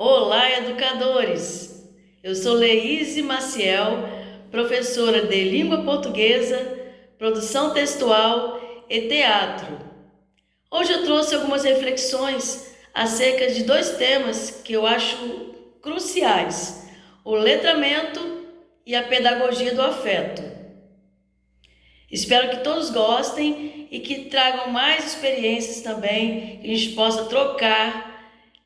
Olá, educadores! Eu sou Leíse Maciel, professora de Língua Portuguesa, Produção Textual e Teatro. Hoje eu trouxe algumas reflexões acerca de dois temas que eu acho cruciais: o letramento e a pedagogia do afeto. Espero que todos gostem e que tragam mais experiências também, que a gente possa trocar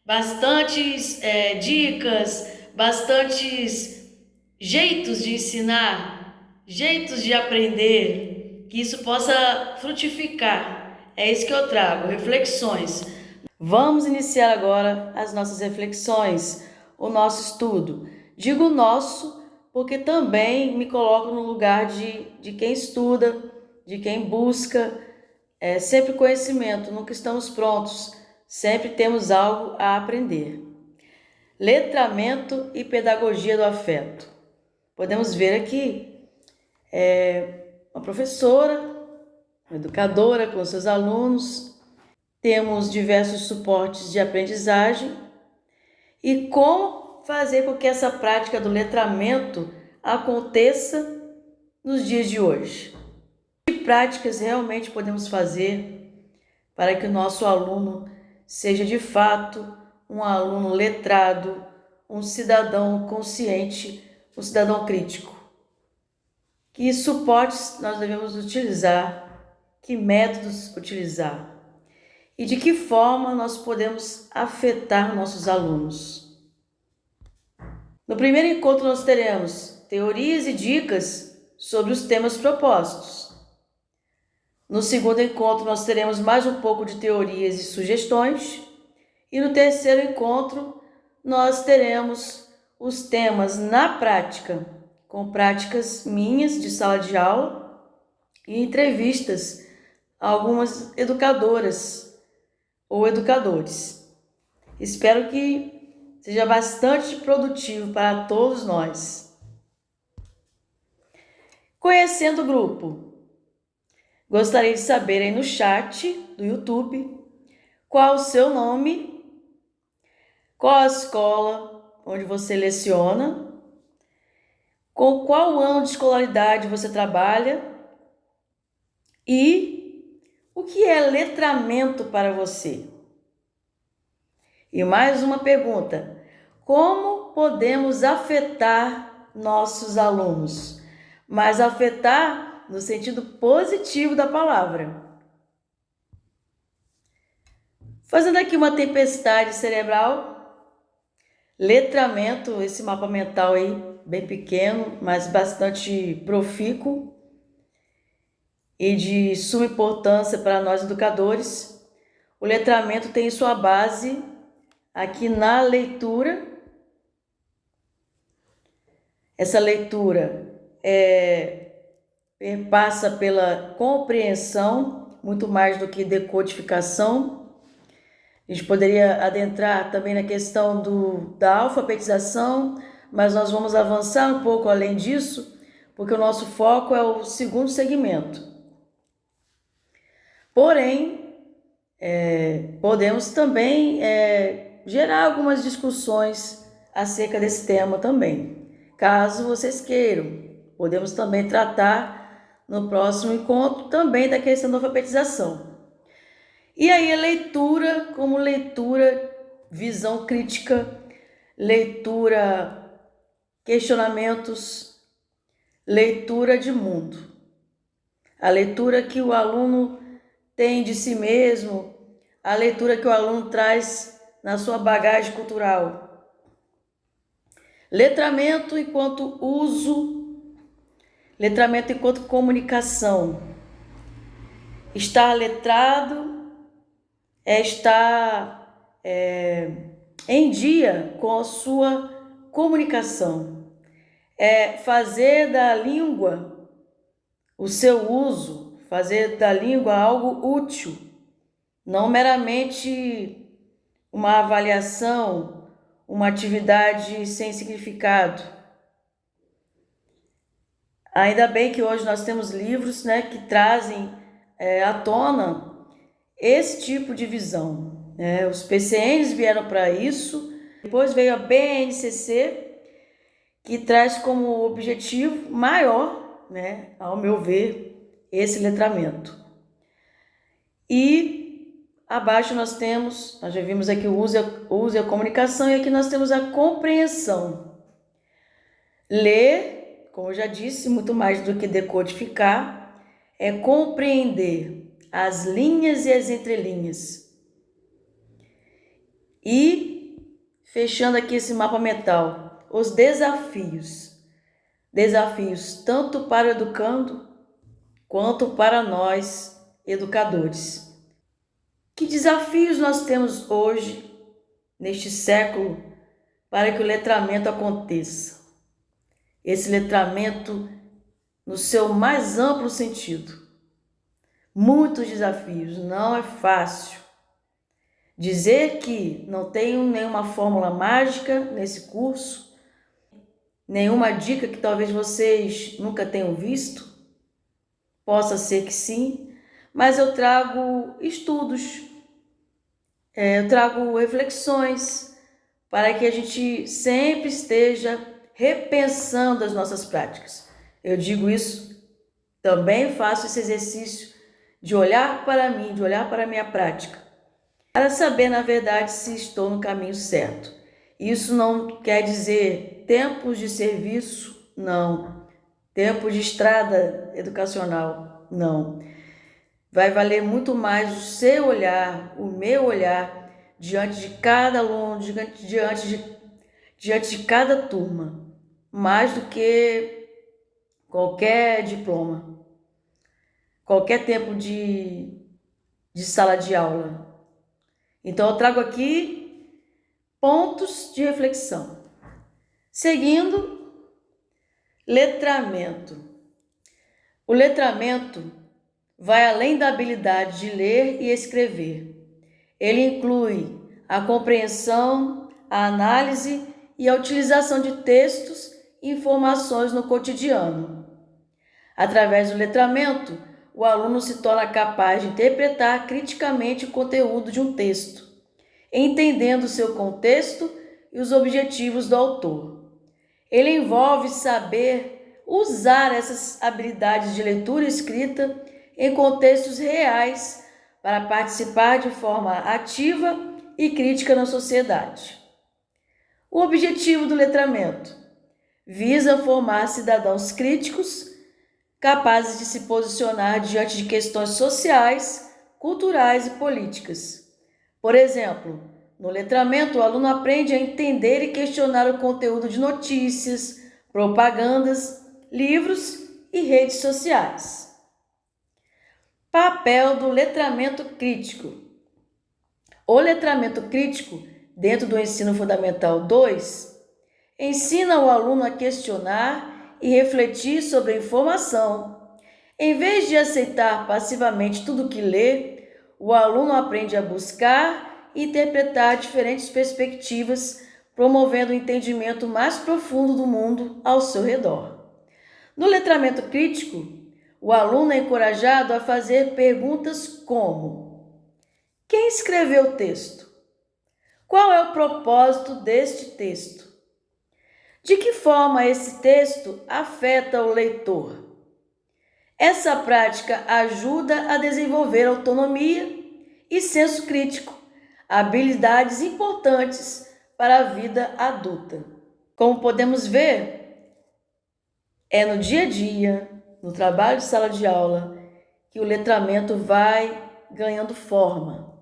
bastantes dicas, bastantes jeitos de ensinar, jeitos de aprender, que isso possa frutificar. É isso que eu trago, reflexões. Vamos iniciar agora as nossas reflexões, o nosso estudo. Digo nosso porque também me coloco no lugar de quem estuda, de quem busca sempre conhecimento, nunca estamos prontos, sempre temos algo a aprender. Letramento e pedagogia do afeto. Podemos ver aqui uma professora, uma educadora com seus alunos, temos diversos suportes de aprendizagem e como fazer com que essa prática do letramento aconteça nos dias de hoje. Que práticas realmente podemos fazer para que o nosso aluno seja de fato um aluno letrado, um cidadão consciente, um cidadão crítico? Que suportes nós devemos utilizar? Que métodos utilizar? E de que forma nós podemos afetar nossos alunos? No primeiro encontro nós teremos teorias e dicas sobre os temas propostos. No segundo encontro nós teremos mais um pouco de teorias e sugestões. E no terceiro encontro nós teremos os temas na prática, com práticas minhas de sala de aula e entrevistas a algumas educadoras ou educadores. Espero que seja bastante produtivo para todos nós. Conhecendo o grupo, gostaria de saber aí no chat do YouTube qual o seu nome, qual a escola onde você leciona, com qual ano de escolaridade você trabalha e o que é letramento para você. E mais uma pergunta: como podemos afetar nossos alunos? Mas afetar no sentido positivo da palavra. Fazendo aqui uma tempestade cerebral, letramento, esse mapa mental aí, bem pequeno, mas bastante profícuo e de suma importância para nós educadores. O letramento tem sua base aqui na leitura. Essa leitura passa pela compreensão, muito mais do que decodificação. A gente poderia adentrar também na questão da alfabetização, mas nós vamos avançar um pouco além disso, porque o nosso foco é o segundo segmento. Porém, podemos também gerar algumas discussões acerca desse tema também. Caso vocês queiram, podemos também tratar no próximo encontro também da questão da alfabetização. E aí a leitura como leitura, visão crítica, leitura, questionamentos, leitura de mundo. A leitura que o aluno tem de si mesmo, a leitura que o aluno traz na sua bagagem cultural. Letramento enquanto uso, letramento enquanto comunicação. Estar letrado é estar em dia com a sua comunicação. É fazer da língua o seu uso, fazer da língua algo útil, não meramente uma avaliação, uma atividade sem significado. Ainda bem que hoje nós temos livros, que trazem à tona esse tipo de visão. Os PCNs vieram para isso, Depois veio a BNCC, que traz como objetivo maior, né, ao meu ver, esse letramento. E abaixo nós já vimos aqui o uso e a comunicação, e aqui nós temos a compreensão. Ler, como eu já disse, muito mais do que decodificar, é compreender as linhas e as entrelinhas. E, fechando aqui esse mapa mental, os desafios. Desafios tanto para o educando, quanto para nós, educadores. Que desafios nós temos hoje, neste século, para que o letramento aconteça? Esse letramento no seu mais amplo sentido. Muitos desafios, não é fácil. Dizer que não tenho nenhuma fórmula mágica nesse curso, nenhuma dica que talvez vocês nunca tenham visto, possa ser que sim, mas eu trago estudos, eu trago reflexões para que a gente sempre esteja repensando as nossas práticas. Eu digo isso, também faço esse exercício de olhar para mim, de olhar para a minha prática, para saber, na verdade, se estou no caminho certo. Isso não quer dizer tempos de serviço, não. Tempo de estrada educacional, não. Vai valer muito mais o seu olhar, o meu olhar, diante de cada aluno, diante de cada turma, mais do que qualquer diploma, qualquer tempo de sala de aula. Então, eu trago aqui pontos de reflexão. Seguindo, letramento. O letramento vai além da habilidade de ler e escrever. Ele inclui a compreensão, a análise e a utilização de textos e informações no cotidiano. Através do letramento, o aluno se torna capaz de interpretar criticamente o conteúdo de um texto, entendendo seu contexto e os objetivos do autor. Ele envolve saber usar essas habilidades de leitura e escrita em contextos reais para participar de forma ativa e crítica na sociedade. O objetivo do letramento visa formar cidadãos críticos capazes de se posicionar diante de questões sociais, culturais e políticas. Por exemplo, no letramento, o aluno aprende a entender e questionar o conteúdo de notícias, propagandas, livros e redes sociais. Papel do letramento crítico. O letramento crítico, dentro do ensino fundamental 2, ensina o aluno a questionar e refletir sobre a informação. Em vez de aceitar passivamente tudo que lê, o aluno aprende a buscar e interpretar diferentes perspectivas, promovendo um entendimento mais profundo do mundo ao seu redor. No letramento crítico, o aluno é encorajado a fazer perguntas como: quem escreveu o texto? Qual é o propósito deste texto? De que forma esse texto afeta o leitor? Essa prática ajuda a desenvolver autonomia e senso crítico, habilidades importantes para a vida adulta. Como podemos ver, é no dia a dia, no trabalho de sala de aula, que o letramento vai ganhando forma.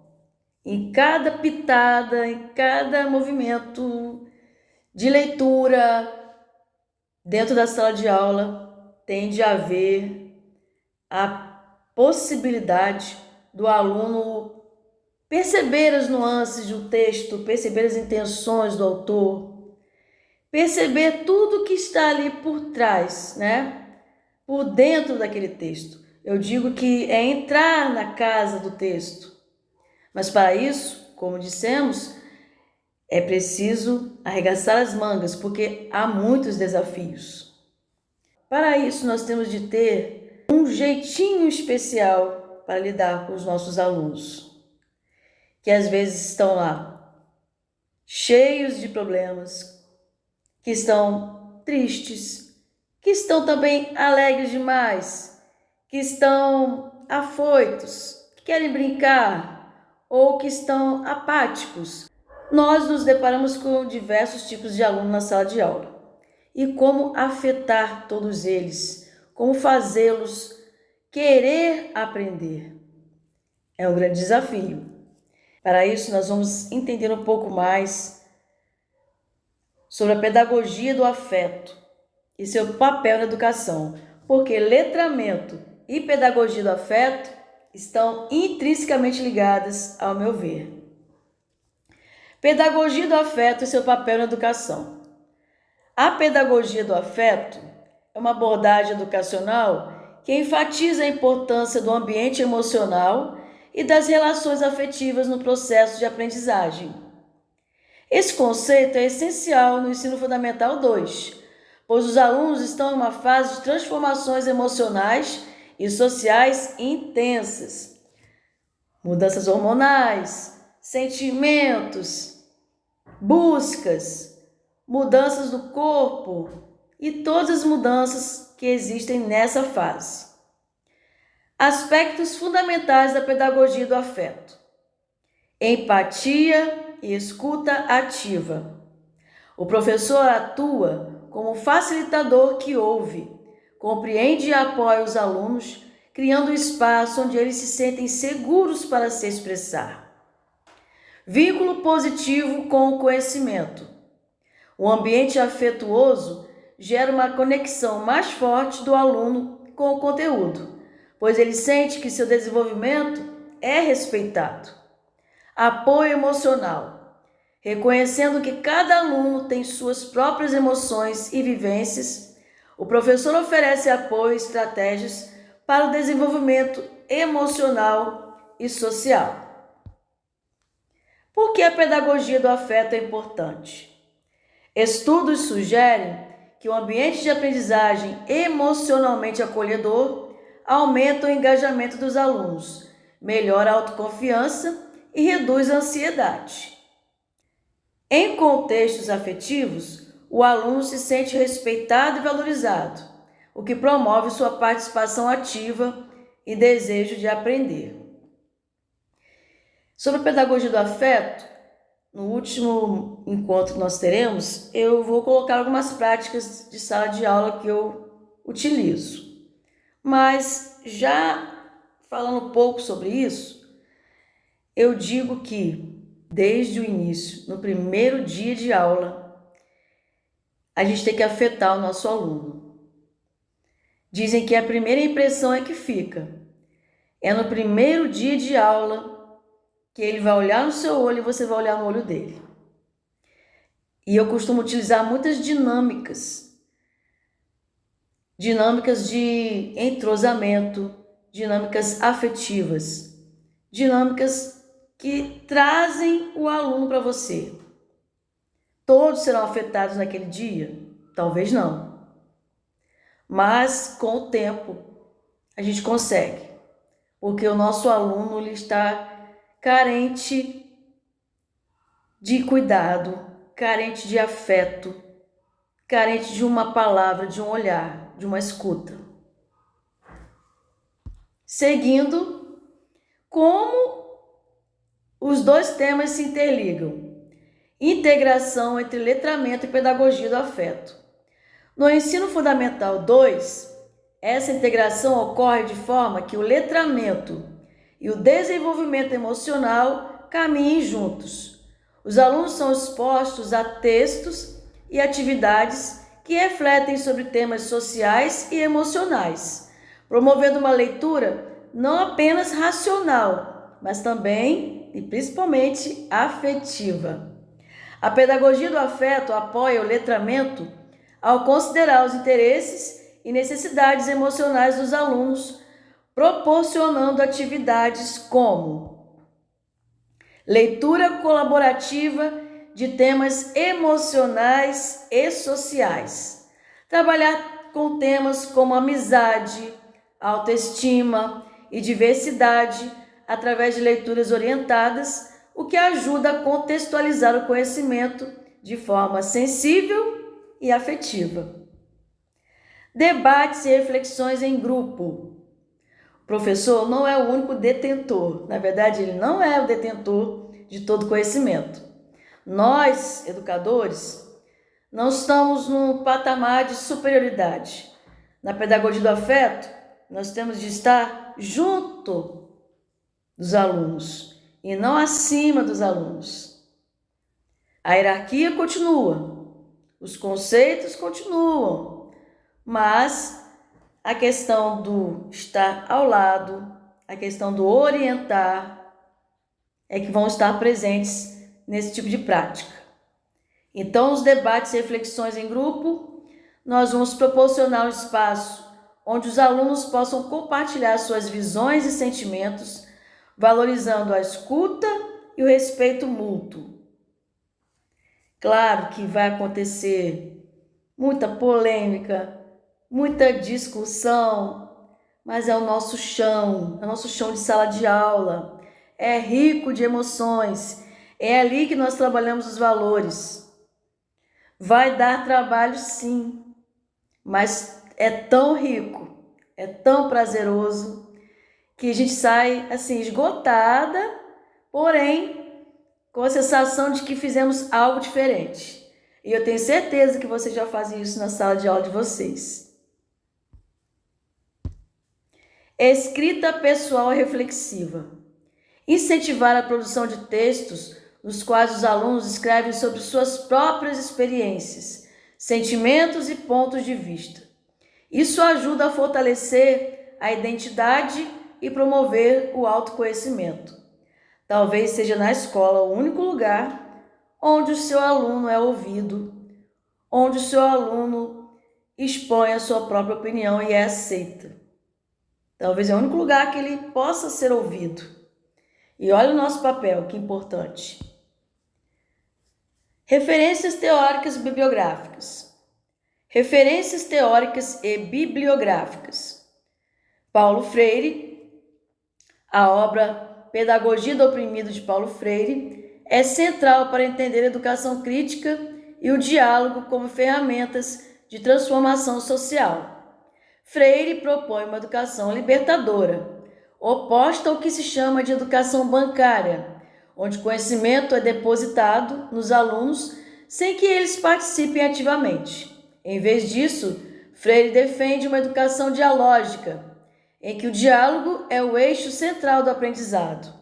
Em cada pitada, em cada movimento de leitura, dentro da sala de aula, tende a haver a possibilidade do aluno perceber as nuances do texto, perceber as intenções do autor, perceber tudo que está ali por trás, né? Por dentro daquele texto. Eu digo que é entrar na casa do texto. Mas para isso, como dissemos, é preciso arregaçar as mangas, porque há muitos desafios. Para isso, nós temos de ter um jeitinho especial para lidar com os nossos alunos, que às vezes estão lá cheios de problemas, que estão tristes, que estão também alegres demais, que estão afoitos, que querem brincar ou que estão apáticos. Nós nos deparamos com diversos tipos de alunos na sala de aula. E como afetar todos eles, como fazê-los querer aprender. É um grande desafio. Para isso, nós vamos entender um pouco mais sobre a pedagogia do afeto e seu papel na educação, porque letramento e pedagogia do afeto estão intrinsecamente ligadas, ao meu ver. Pedagogia do afeto e seu papel na educação. A pedagogia do afeto é uma abordagem educacional que enfatiza a importância do ambiente emocional e das relações afetivas no processo de aprendizagem. Esse conceito é essencial no ensino fundamental 2, pois os alunos estão em uma fase de transformações emocionais e sociais intensas. Mudanças hormonais, sentimentos, buscas, mudanças do corpo e todas as mudanças que existem nessa fase. Aspectos fundamentais da pedagogia do afeto: empatia e escuta ativa. O professor atua como facilitador que ouve, compreende e apoia os alunos, criando um espaço onde eles se sentem seguros para se expressar. Vínculo positivo com o conhecimento. O ambiente afetuoso gera uma conexão mais forte do aluno com o conteúdo, pois ele sente que seu desenvolvimento é respeitado. Apoio emocional. Reconhecendo que cada aluno tem suas próprias emoções e vivências, o professor oferece apoio e estratégias para o desenvolvimento emocional e social. Por que a pedagogia do afeto é importante? Estudos sugerem que o ambiente de aprendizagem emocionalmente acolhedor aumenta o engajamento dos alunos, melhora a autoconfiança e reduz a ansiedade. Em contextos afetivos, o aluno se sente respeitado e valorizado, o que promove sua participação ativa e desejo de aprender. Sobre a pedagogia do afeto, no último encontro que nós teremos, eu vou colocar algumas práticas de sala de aula que eu utilizo. Mas já falando um pouco sobre isso, eu digo que desde o início, no primeiro dia de aula, a gente tem que afetar o nosso aluno. Dizem que a primeira impressão é que fica. É no primeiro dia de aula que ele vai olhar no seu olho e você vai olhar no olho dele. E eu costumo utilizar muitas dinâmicas de entrosamento, dinâmicas afetivas, dinâmicas que trazem o aluno para você. Todos serão afetados naquele dia? Talvez não. Mas com o tempo a gente consegue, porque o nosso aluno ele está carente de cuidado, carente de afeto, carente de uma palavra, de um olhar, de uma escuta. Seguindo, como os dois temas se interligam. Integração entre letramento e pedagogia do afeto. No ensino fundamental 2, essa integração ocorre de forma que o letramento e o desenvolvimento emocional caminhem juntos. Os alunos são expostos a textos e atividades que refletem sobre temas sociais e emocionais, promovendo uma leitura não apenas racional, mas também e principalmente afetiva. A pedagogia do afeto apoia o letramento ao considerar os interesses e necessidades emocionais dos alunos, proporcionando atividades como leitura colaborativa de temas emocionais e sociais, trabalhar com temas como amizade, autoestima e diversidade através de leituras orientadas, o que ajuda a contextualizar o conhecimento de forma sensível e afetiva. Debates e reflexões em grupo. O professor não é o único detentor, na verdade, ele não é o detentor de todo conhecimento. Nós, educadores, não estamos num patamar de superioridade. Na pedagogia do afeto, nós temos de estar junto dos alunos e não acima dos alunos. A hierarquia continua, os conceitos continuam, mas a questão do estar ao lado, a questão do orientar, é que vão estar presentes nesse tipo de prática. Então, os debates e reflexões em grupo, nós vamos proporcionar um espaço onde os alunos possam compartilhar suas visões e sentimentos, valorizando a escuta e o respeito mútuo. Claro que vai acontecer muita polêmica, muita discussão, mas é o nosso chão de sala de aula, é rico de emoções, é ali que nós trabalhamos os valores. Vai dar trabalho sim, mas é tão rico, é tão prazeroso, que a gente sai assim esgotada, porém com a sensação de que fizemos algo diferente. E eu tenho certeza que vocês já fazem isso na sala de aula de vocês. Escrita pessoal reflexiva. Incentivar a produção de textos nos quais os alunos escrevem sobre suas próprias experiências, sentimentos e pontos de vista. Isso ajuda a fortalecer a identidade e promover o autoconhecimento. Talvez seja na escola o único lugar onde o seu aluno é ouvido, onde o seu aluno expõe a sua própria opinião e é aceita. Talvez é o único lugar que ele possa ser ouvido. E olha o nosso papel, que importante. Referências teóricas e bibliográficas. Referências teóricas e bibliográficas. Paulo Freire, a obra Pedagogia do Oprimido de Paulo Freire é central para entender a educação crítica e o diálogo como ferramentas de transformação social. Freire propõe uma educação libertadora, oposta ao que se chama de educação bancária, onde o conhecimento é depositado nos alunos sem que eles participem ativamente. Em vez disso, Freire defende uma educação dialógica, em que o diálogo é o eixo central do aprendizado.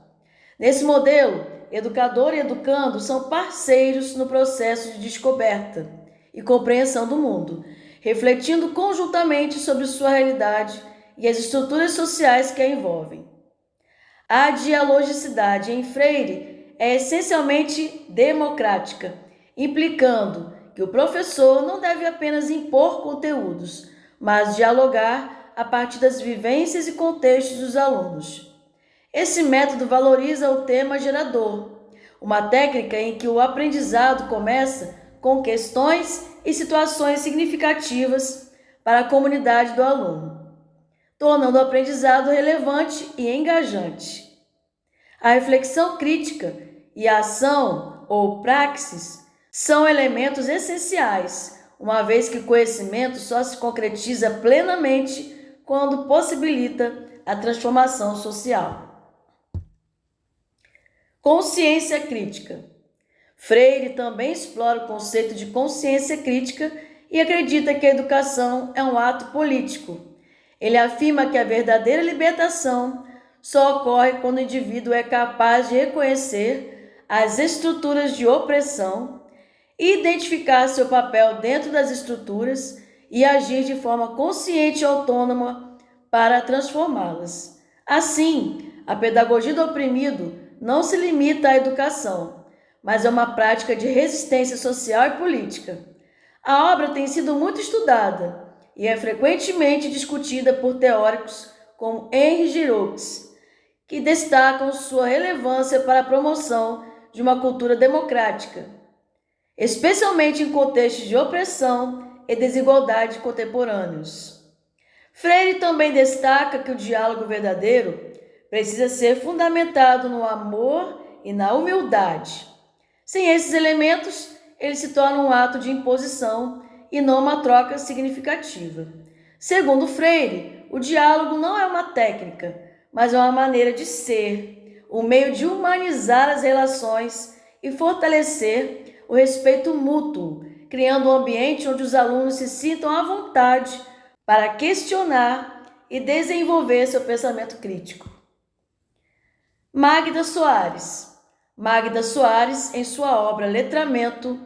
Nesse modelo, educador e educando são parceiros no processo de descoberta e compreensão do mundo, refletindo conjuntamente sobre sua realidade e as estruturas sociais que a envolvem. A dialogicidade em Freire é essencialmente democrática, implicando que o professor não deve apenas impor conteúdos, mas dialogar a partir das vivências e contextos dos alunos. Esse método valoriza o tema gerador, uma técnica em que o aprendizado começa com questões e situações significativas para a comunidade do aluno, tornando o aprendizado relevante e engajante. A reflexão crítica e a ação ou praxis são elementos essenciais, uma vez que o conhecimento só se concretiza plenamente quando possibilita a transformação social. Consciência crítica. Freire também explora o conceito de consciência crítica e acredita que a educação é um ato político. Ele afirma que a verdadeira libertação só ocorre quando o indivíduo é capaz de reconhecer as estruturas de opressão, identificar seu papel dentro das estruturas e agir de forma consciente e autônoma para transformá-las. Assim, a pedagogia do oprimido não se limita à educação, mas é uma prática de resistência social e política. A obra tem sido muito estudada e é frequentemente discutida por teóricos como Henri Giroux, que destacam sua relevância para a promoção de uma cultura democrática, especialmente em contextos de opressão e desigualdade contemporâneos. Freire também destaca que o diálogo verdadeiro precisa ser fundamentado no amor e na humildade. Sem esses elementos, ele se torna um ato de imposição e não uma troca significativa. Segundo Freire, o diálogo não é uma técnica, mas é uma maneira de ser, um meio de humanizar as relações e fortalecer o respeito mútuo, criando um ambiente onde os alunos se sintam à vontade para questionar e desenvolver seu pensamento crítico. Magda Soares. Magda Soares, em sua obra Letramento,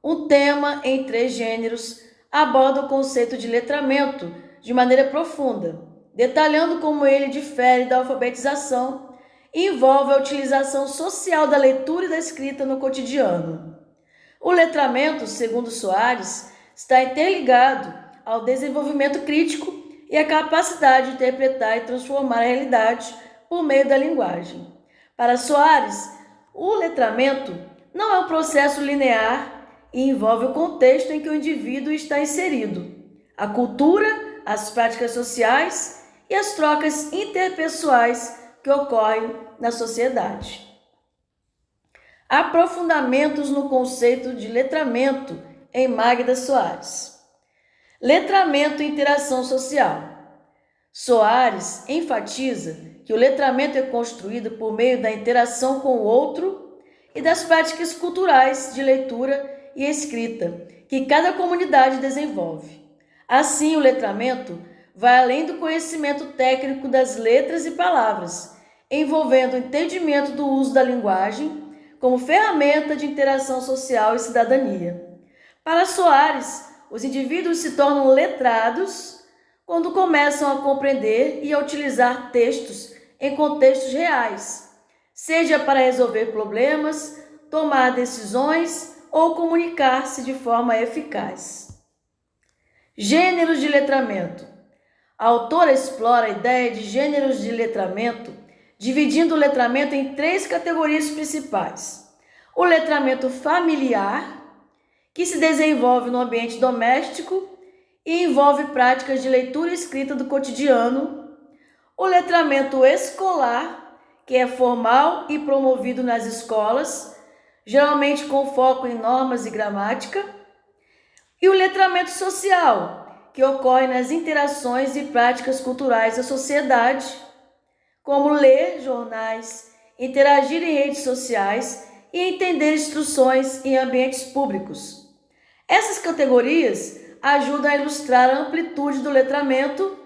um tema em 3 gêneros, aborda o conceito de letramento de maneira profunda, detalhando como ele difere da alfabetização e envolve a utilização social da leitura e da escrita no cotidiano. O letramento, segundo Soares, está interligado ao desenvolvimento crítico e à capacidade de interpretar e transformar a realidade por meio da linguagem. Para Soares, o letramento não é um processo linear e envolve o contexto em que o indivíduo está inserido, a cultura, as práticas sociais e as trocas interpessoais que ocorrem na sociedade. Aprofundamentos no conceito de letramento em Magda Soares. Letramento e interação social. Soares enfatiza que o letramento é construído por meio da interação com o outro e das práticas culturais de leitura e escrita que cada comunidade desenvolve. Assim, o letramento vai além do conhecimento técnico das letras e palavras, envolvendo o entendimento do uso da linguagem como ferramenta de interação social e cidadania. Para Soares, os indivíduos se tornam letrados quando começam a compreender e a utilizar textos em contextos reais, seja para resolver problemas, tomar decisões ou comunicar-se de forma eficaz. Gêneros de letramento. A autora explora a ideia de gêneros de letramento, dividindo o letramento em 3 categorias principais. O letramento familiar, que se desenvolve no ambiente doméstico e envolve práticas de leitura e escrita do cotidiano. O letramento escolar, que é formal e promovido nas escolas, geralmente com foco em normas e gramática. E o letramento social, que ocorre nas interações e práticas culturais da sociedade, como ler jornais, interagir em redes sociais e entender instruções em ambientes públicos. Essas categorias ajudam a ilustrar a amplitude do letramento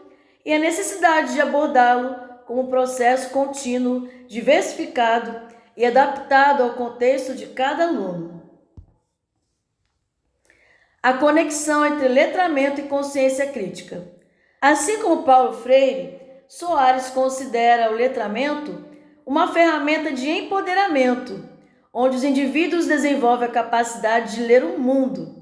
e a necessidade de abordá-lo como um processo contínuo, diversificado e adaptado ao contexto de cada aluno. A conexão entre letramento e consciência crítica. Assim como Paulo Freire, Soares considera o letramento uma ferramenta de empoderamento, onde os indivíduos desenvolvem a capacidade de ler o mundo.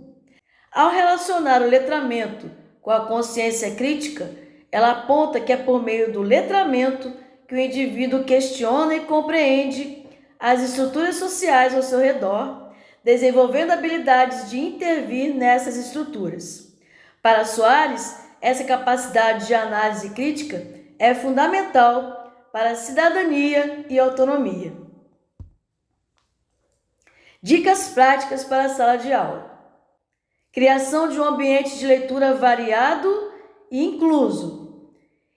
Ao relacionar o letramento com a consciência crítica, ela aponta que é por meio do letramento que o indivíduo questiona e compreende as estruturas sociais ao seu redor, desenvolvendo habilidades de intervir nessas estruturas. Para Soares, essa capacidade de análise crítica é fundamental para a cidadania e autonomia. Dicas práticas para a sala de aula. Criação de um ambiente de leitura variado e incluso.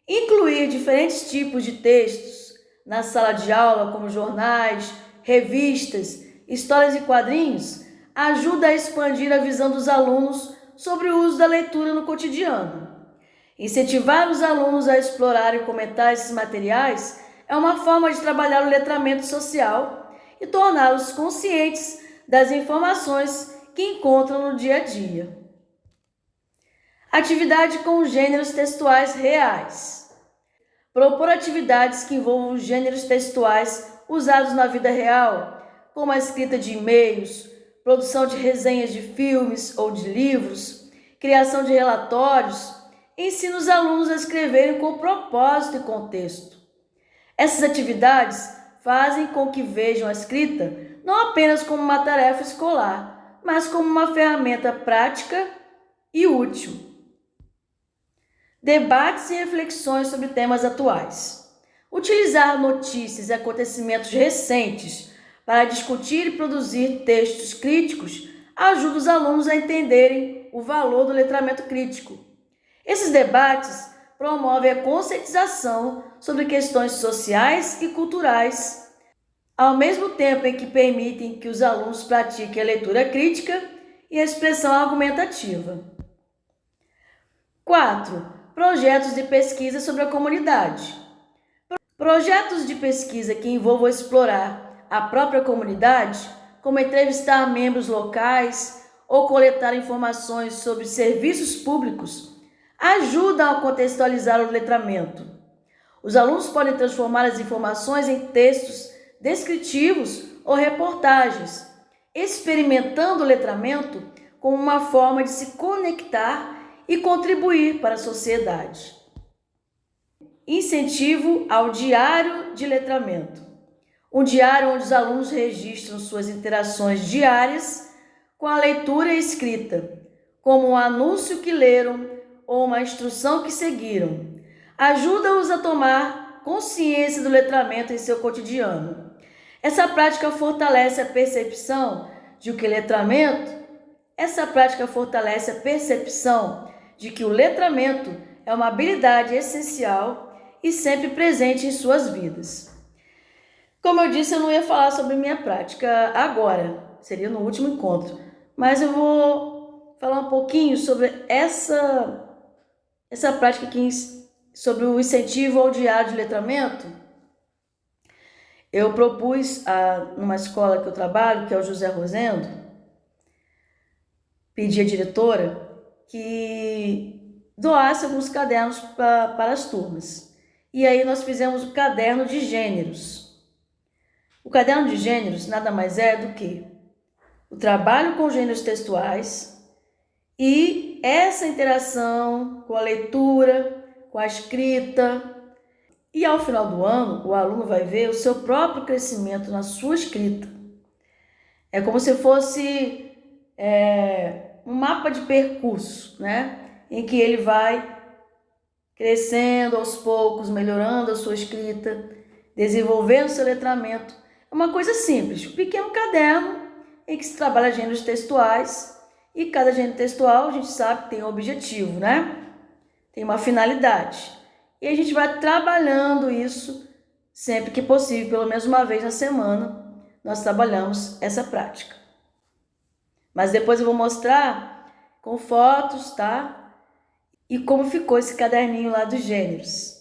Incluir diferentes tipos de textos na sala de aula, como jornais, revistas, histórias e quadrinhos, ajuda a expandir a visão dos alunos sobre o uso da leitura no cotidiano. Incentivar os alunos a explorar e comentar esses materiais é uma forma de trabalhar o letramento social e torná-los conscientes das informações que encontram no dia a dia. Atividade com gêneros textuais reais. Propor atividades que envolvam gêneros textuais usados na vida real, como a escrita de e-mails, produção de resenhas de filmes ou de livros, criação de relatórios, ensina os alunos a escreverem com propósito e contexto. Essas atividades fazem com que vejam a escrita não apenas como uma tarefa escolar, mas como uma ferramenta prática e útil. Debates e reflexões sobre temas atuais. Utilizar notícias e acontecimentos recentes para discutir e produzir textos críticos ajuda os alunos a entenderem o valor do letramento crítico. Esses debates promovem a conscientização sobre questões sociais e culturais, ao mesmo tempo em que permitem que os alunos pratiquem a leitura crítica e a expressão argumentativa. 4. Projetos de pesquisa sobre a comunidade. Projetos de pesquisa que envolvam explorar a própria comunidade, como entrevistar membros locais ou coletar informações sobre serviços públicos, ajudam a contextualizar o letramento. Os alunos podem transformar as informações em textos descritivos ou reportagens, experimentando o letramento como uma forma de se conectar e contribuir para a sociedade. Incentivo ao diário de letramento. Um diário onde os alunos registram suas interações diárias com a leitura e escrita, como um anúncio que leram ou uma instrução que seguiram. Ajuda-os a tomar consciência do letramento em seu cotidiano. Essa prática fortalece a percepção de que o letramento é uma habilidade essencial e sempre presente em suas vidas. Como eu disse, eu não ia falar sobre minha prática agora, seria no último encontro, mas eu vou falar um pouquinho sobre essa prática aqui, sobre o incentivo ao diário de letramento. Eu propus, numa escola que eu trabalho, que é o José Rosendo, pedi à diretora que doasse alguns cadernos para as turmas. E aí nós fizemos o caderno de gêneros. O caderno de gêneros nada mais é do que o trabalho com gêneros textuais e essa interação com a leitura, com a escrita. E ao final do ano, o aluno vai ver o seu próprio crescimento na sua escrita. É como se fosse um mapa de percurso, né? Em que ele vai crescendo aos poucos, melhorando a sua escrita, desenvolvendo seu letramento. É uma coisa simples, um pequeno caderno em que se trabalha gêneros textuais e cada gênero textual a gente sabe que tem um objetivo, né? Tem uma finalidade. E a gente vai trabalhando isso sempre que possível, pelo menos uma vez na semana, nós trabalhamos essa prática. Mas depois eu vou mostrar com fotos, tá? E como ficou esse caderninho lá dos gêneros.